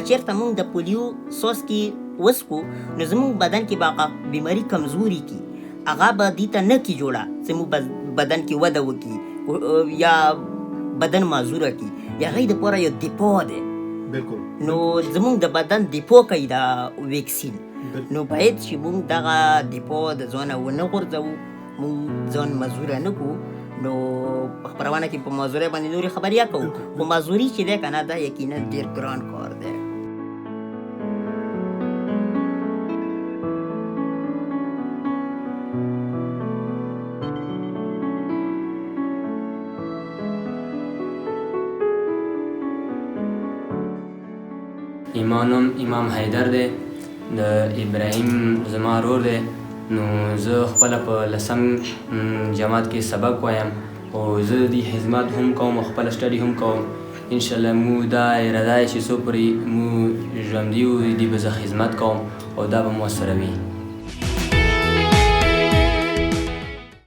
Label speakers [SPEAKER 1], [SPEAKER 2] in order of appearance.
[SPEAKER 1] چېرته موږ د پولیو څاڅکي وڅکو نو زموږ بدن کې به هغه بیماري کمزوري کی، هغه به دې ته نه کی جوړه چې موږ بدن کې وده وکړي یا بدن معذوره کی. د هغې دپاره یو دفاع دی. نو زموږ د بدن دفاع کوي دا ویکسین. نو باید چې موږ دغه دفاع د ځانه ونه غورځوو، موږ ځان معذوره نه کړو. نو په خپرونه کې په معذورۍ باندې نورې خبرې کوو، خو معذوري چې دی که نه دا یقینا ډېر ګران کار دی.
[SPEAKER 2] ایمانم امام حیدر دی، د ابراهیم زما ورور دی. نو زه خپله په 10م جماعت کې سبق وایم او زه د دې خدمت هم کوم او خپله سټډي هم کوم. انشاءالله مو دا اراده چې څو پورې مو ژوندي یو د دې به زه خدمت کوم او دا به مؤثره وي.